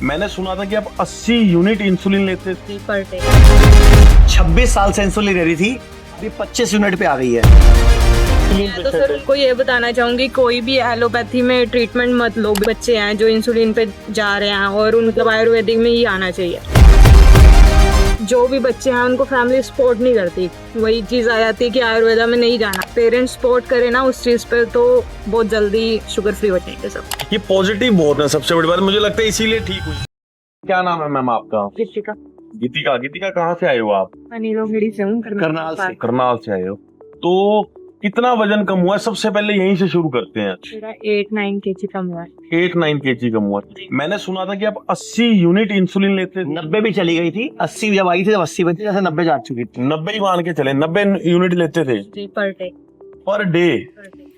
मैंने सुना था कि आप 80 यूनिट इंसुलिन लेते थे पर डे। 26 साल से इंसुलिन ले रही थी, अभी 25 यूनिट पे आ गई है। मैं तो सर उनको ये बताना चाहूंगी, कोई भी एलोपैथी में ट्रीटमेंट मत लो। बच्चे हैं जो इंसुलिन पे जा रहे हैं और उनको आयुर्वेदिक में ही आना चाहिए। जो भी बच्चे हैं उनको फैमिली सपोर्ट नहीं करती, वही चीज आ जाती है कि आयुर्वेदा में नहीं जाना। पेरेंट्स सपोर्ट करे ना उस चीज पे तो बहुत जल्दी शुगर फ्री हो जाएंगे सब। ये पॉजिटिव बहुत है, सबसे बड़ी बात मुझे लगता है इसीलिए ठीक हुई। क्या नाम है मैम आपका? किसी का गीतिका। गीतिका कहाँ से आए हो आप? अनिलोगढ़ी से हूँ, करनाल से। करनाल से आए हो। तो कितना वजन कम हुआ है? सबसे पहले यहीं से शुरू करते हैं। मेरा 8-9 kg कम हुआ है। 8-9 kg कम हुआ है। मैंने सुना था कि आप 80 यूनिट इंसुलिन लेते थे। 90 भी चली गई थी, 80 जब आई थी जब 80 बची, जैसे 90 जा चुकी थी। 90 ही मान के चले, 90 यूनिट लेते थे जी पर डे। Per day.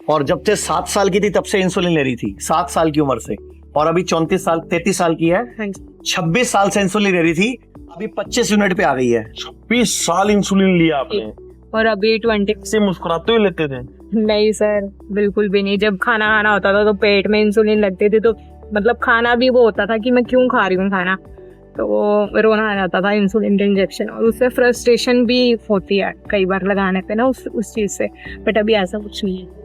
और जब से 7 साल की थी तब से इंसुलिन ले रही थी, 7 साल की उम्र से। और अभी 33 साल की है, हाँ जी। 26 साल से इंसुलिन ले रही थी, अभी 25 यूनिट पे आ गई है। 26 साल इंसुलिन लिया आपने। और अभी 20। से मुस्कुराते हुए लेते थे? नहीं सर, बिल्कुल भी नहीं। जब खाना खाना होता था तो पेट में इंसुलिन लगती थी, तो मतलब खाना भी वो होता था कि मैं क्यों खा रही हूँ खाना, तो वो रोना आ जाता था इंसुलिन के इंजेक्शन। और उससे फ्रस्ट्रेशन भी होती है कई बार लगाने पे ना उस चीज से। बट अभी ऐसा कुछ नहीं है।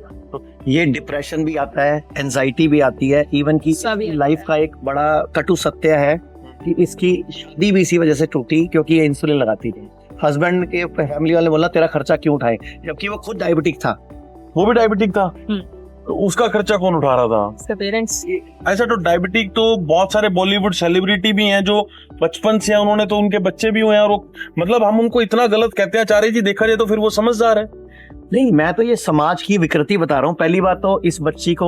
ये डिप्रेशन भी आता है, एंजाइटी भी आती है, इवन की सभी लाइफ का एक बड़ा कटु सत्य है कि इसकी शादी भी इसी वजह से टूटी क्योंकि ये इंसुलिन लगाती थी। हस्बैंड के फैमिली वाले बोला तेरा खर्चा क्यों उठाए, जबकि वो खुद डायबिटिक था। वो भी डायबिटिक था? तो उसका खर्चा कौन उठा रहा था? उसके पेरेंट्स। ऐसा तो डायबिटिक तो बहुत सारे बॉलीवुड सेलिब्रिटी भी हैं जो बचपन से हैं, उन्होंने तो उनके बच्चे भी हुए हैं। और मतलब हम उनको इतना गलत कहते हैं, आचार्य जी देखा जाए तो फिर वो समझदार है। नहीं, मैं तो ये समाज की विकृति बता रहा हूँ। पहली बात तो इस बच्ची को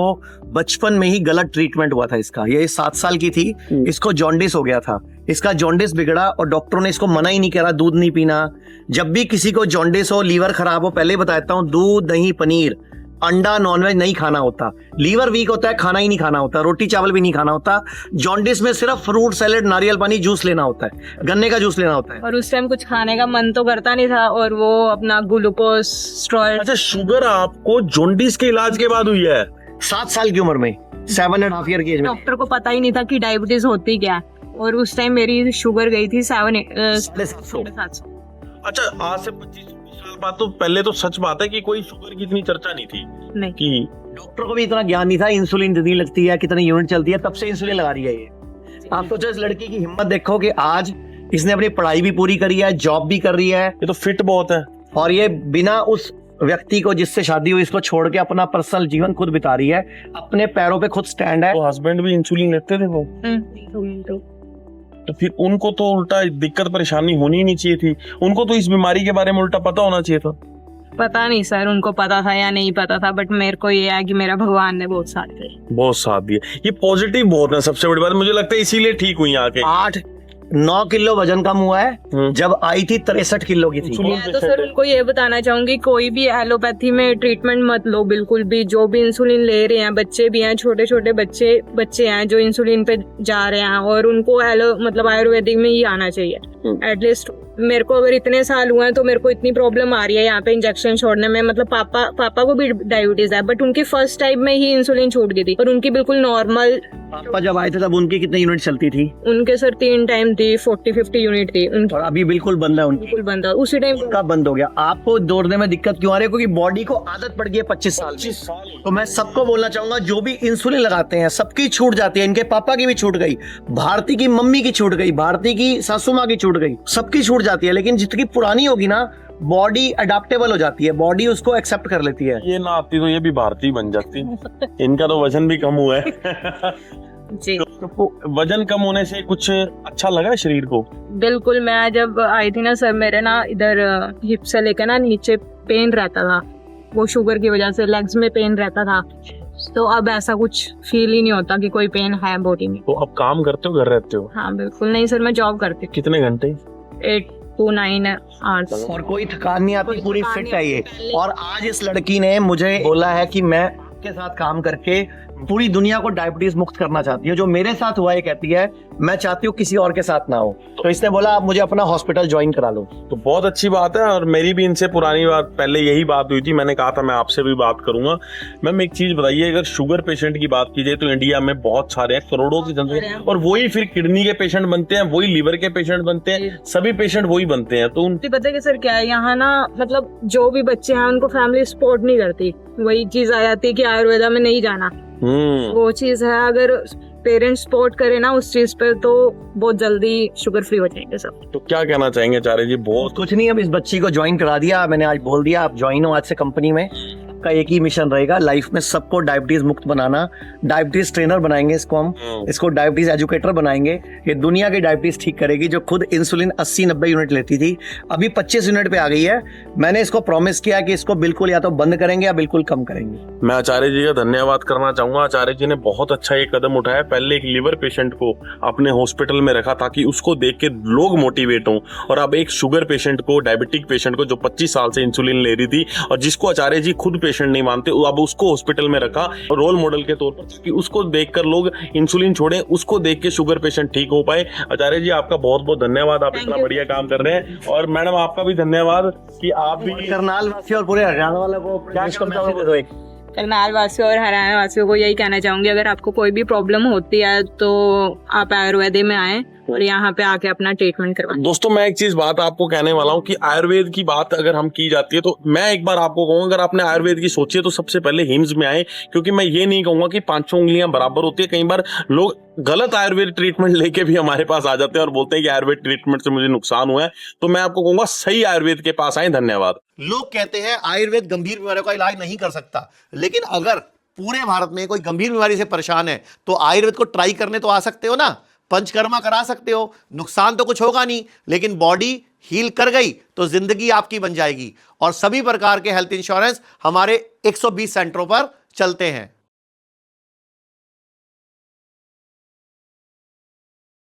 बचपन में ही गलत ट्रीटमेंट हुआ था इसका। ये 7 साल की थी, इसको जॉन्डिस हो गया था। इसका जॉन्डिस बिगड़ा और डॉक्टरों ने इसको मना ही नहीं करा दूध नहीं पीना। जब भी किसी को जॉन्डिस हो, लीवर खराब हो, पहले बताता हूँ दूध दही पनीर अंडा नॉनवेज नहीं खाना होता। लीवर वीक होता है, खाना ही नहीं खाना होता, रोटी चावल भी नहीं खाना होता। जॉन्डिस में सिर्फ फ्रूट सैलेड, नारियल पानी, जूस लेना होता है, गन्ने का जूस लेना होता है। और उस टाइम कुछ खाने का मन तो करता नहीं था, और वो अपना ग्लूकोज स्टेरॉइड। अच्छा, शुगर आपको जॉन्डिस के इलाज के बाद हुई है? 7 साल की उम्र में, 7.5 ईयर की एज में। डॉक्टर को पता ही नहीं था कि डायबिटीज होती क्या है। और उस टाइम मेरी शुगर गई थी 750। अच्छा, आज से 25 साल बाद तो पहले तो सच बात है कि कोई शुगर की इतनी चर्चा नहीं थी नहीं। कि डॉक्टर को भी इतना ज्ञान नहीं था इंसुलिन कितनी लगती है, कितनी यूनिट चलती है, तब से इंसुलिन लगा रही है ये। आप सोचो इस लड़की की हिम्मत देखो कि आज इसने अपनी पढ़ाई भी पूरी करी है, जॉब भी कर रही है, ये तो फिट बहुत है। और ये बिना उस व्यक्ति को जिससे शादी हुई इसको छोड़ के अपना पर्सनल जीवन खुद बिता रही है, अपने पैरों पे खुद स्टैंड है। तो हस्बैंड भी इंसुलिन लेते थे वो? तो फिर उनको तो उल्टा दिक्कत परेशानी होनी ही नहीं चाहिए थी। उनको तो इस बीमारी के बारे में उल्टा पता होना चाहिए था। पता नहीं सर उनको पता था या नहीं पता था, बट मेरे को ये है कि मेरा भगवान ने बहुत साथ दिया। बहुत साथ दिया। ये पॉजिटिव बहुत है, सबसे बड़ी बात मुझे लगता है इसीलिए ठीक हुई आके। 8-9 किलो वजन कम हुआ है, जब आई थी 63 किलो की थी। मैं तो सर उनको ये बताना चाहूंगी, कोई भी एलोपैथी में ट्रीटमेंट मत लो बिल्कुल भी। जो भी इंसुलिन ले रहे हैं, बच्चे भी हैं, छोटे छोटे बच्चे हैं जो इंसुलिन पे जा रहे हैं, और उनको आयुर्वेदिक में ही आना चाहिए। एटलीस्ट मेरे को अगर इतने साल हुए हैं तो मेरे को इतनी प्रॉब्लम आ रही है यहाँ पे इंजेक्शन छोड़ने में। मतलब पापा को भी डायबिटीज है, बट उनकी फर्स्ट टाइम में ही इंसुलिन छूट गई थी, और उनकी बिल्कुल नॉर्मल। पापा जब आए थे तब उनकी कितनी यूनिट चलती थी? उनके सर 3 टाइम थी, 40-50 यूनिट थी उनकी। और अभी बिल्कुल बंद है उनकी। बिल्कुल बंद है उसी टाइम। कब बंद हो गया? आपको दौड़ने में दिक्कत क्यों आ रही है? क्योंकि बॉडी को आदत पड़ गई है 25 साल की। तो मैं सबको बोलना चाहूंगा जो भी इंसुलिन लगाते हैं सबकी छूट जाती है। इनके पापा की भी छूट गई, भारती की मम्मी की छूट गई, भारती की सासू माँ की छूट गई, सबकी छूट जाती है। लेकिन जितनी पुरानी होगी ना, बॉडी अडेप्टेबल हो जाती है, बॉडी उसको एक्सेप्ट कर लेती है। ये ना आती तो ये भी भारतीय बन जाती। इनका तो वजन भी कम हुआ है। जी। तो वजन कम होने से कुछ अच्छा लगा शरीर को? बिल्कुल। मैं जब आई थी ना सर, मेरे ना इधर हिप से लेकर ना नीचे पेन रहता था, वो शुगर की वजह से लेग्स में पेन रहता था। तो अब ऐसा कुछ फील ही नहीं होता कि कोई पेन है बॉडी में। तो अब काम करते हो, घर रहते हो? हाँ बिल्कुल। नहीं सर, मैं जॉब करती हूँ। कितने घंटे? 8 to 9 आवर्स। और कोई थकान नहीं आती, पूरी फिट है ये। और आज इस लड़की ने मुझे बोला है कि मैं आपके साथ काम करके पूरी दुनिया को डायबिटीज मुक्त करना चाहती है। जो मेरे साथ हुआ, ये कहती है मैं चाहती हूँ किसी और के साथ ना हो। तो इसने बोला आप मुझे अपना हॉस्पिटल ज्वाइन करा लो। तो बहुत अच्छी बात है। और मेरी भी इनसे पुरानी बात पहले यही बात हुई थी, मैंने कहा था मैं आपसे भी बात करूंगा। मैम एक चीज बताइए, अगर शुगर पेशेंट की बात की जाए तो इंडिया में बहुत सारे हैं, करोड़ों की जनसंख्या, और वही फिर किडनी के पेशेंट बनते हैं, वही लीवर के पेशेंट बनते हैं, सभी पेशेंट वही बनते हैं। तो पता है कि सर क्या है यहाँ ना, मतलब जो भी बच्चे हैं उनको फैमिली सपोर्ट नहीं करती। वही चीज आ जाती है कि आयुर्वेदा में नहीं जाना, वो चीज है। अगर पेरेंट्स सपोर्ट करे ना उस चीज पे तो बहुत जल्दी शुगर फ्री हो जाएंगे सब। तो क्या कहना चाहेंगे आचार्य जी? बहुत कुछ नहीं, अब इस बच्ची को ज्वाइन करा दिया मैंने, आज बोल दिया आप ज्वाइन हो आज से कंपनी में। का एक ही मिशन रहेगा लाइफ में, सबको डायबिटीज मुक्त बनाना। डायबिटीज ट्रेनर बनाएंगे इसको हम, इसको डायबिटीज एजुकेटर बनाएंगे। ये दुनिया की डायबिटीज ठीक करेगी। जो खुद इंसुलिन 80-90 यूनिट लेती थी, अभी 25 यूनिट पे आ गई है। मैंने इसको प्रॉमिस किया कि इसको बिल्कुल या तो बंद करेंगे या बिल्कुल कम करेंगे। मैं आचार्य जी का धन्यवाद करना चाहूंगा। आचार्य जी ने बहुत अच्छा ये कदम उठाया। पहले एक लीवर पेशेंट को अपने हॉस्पिटल में रखा ताकि उसको देख के लोग मोटिवेट हों, और अब एक शुगर पेशेंट को, डायबिटिक पेशेंट को जो 25 साल से इंसुलिन ले रही थी और जिसको आचार्य जी खुद पेशेंट नहीं मानते, अब उसको हॉस्पिटल में रखा रोल मॉडल के तौर पर, कि उसको देखकर लोग इंसुलिन छोड़ें, उसको देख के शुगर पेशेंट ठीक हो पाए। आचार्य जी आपका बहुत बहुत धन्यवाद, आप इतना बढ़िया काम कर रहे हैं। और मैडम आपका भी धन्यवाद कि आप भी करनाल वासी और पूरे हरियाणा वाले को करनाल वासियों और हरियाणा वासियों को यही कहना चाहूंगी, अगर आपको कोई भी प्रॉब्लम होती है तो आप आयुर्वेदा में आए और यहाँ पे आके अपना ट्रीटमेंट करवाएं। दोस्तों मैं एक चीज बात आपको कहने वाला हूँ कि आयुर्वेद की बात अगर हम की जाती है तो मैं एक बार आपको कहूँगा, अगर आपने आयुर्वेद की सोची है तो सबसे पहले हिम्स में आए। क्योंकि मैं ये नहीं कहूंगा कि 5 उंगलियां बराबर होती है। कई बार लोग गलत आयुर्वेद ट्रीटमेंट लेके भी हमारे पास आ जाते हैं और बोलते हैं कि आयुर्वेद ट्रीटमेंट से मुझे नुकसान हुआ है। तो मैं आपको कहूंगा सही आयुर्वेद के पास आए। धन्यवाद। लोग कहते हैं आयुर्वेद गंभीर बीमारियों का इलाज नहीं कर सकता, लेकिन अगर पूरे भारत में कोई गंभीर बीमारी से परेशान है तो आयुर्वेद को ट्राई करने तो आ सकते हो ना, पंचकर्मा करा सकते हो, नुकसान तो कुछ होगा नहीं, लेकिन बॉडी हील कर गई तो जिंदगी आपकी बन जाएगी। और सभी प्रकार के हेल्थ इंश्योरेंस हमारे 120 सेंटरों पर चलते हैं।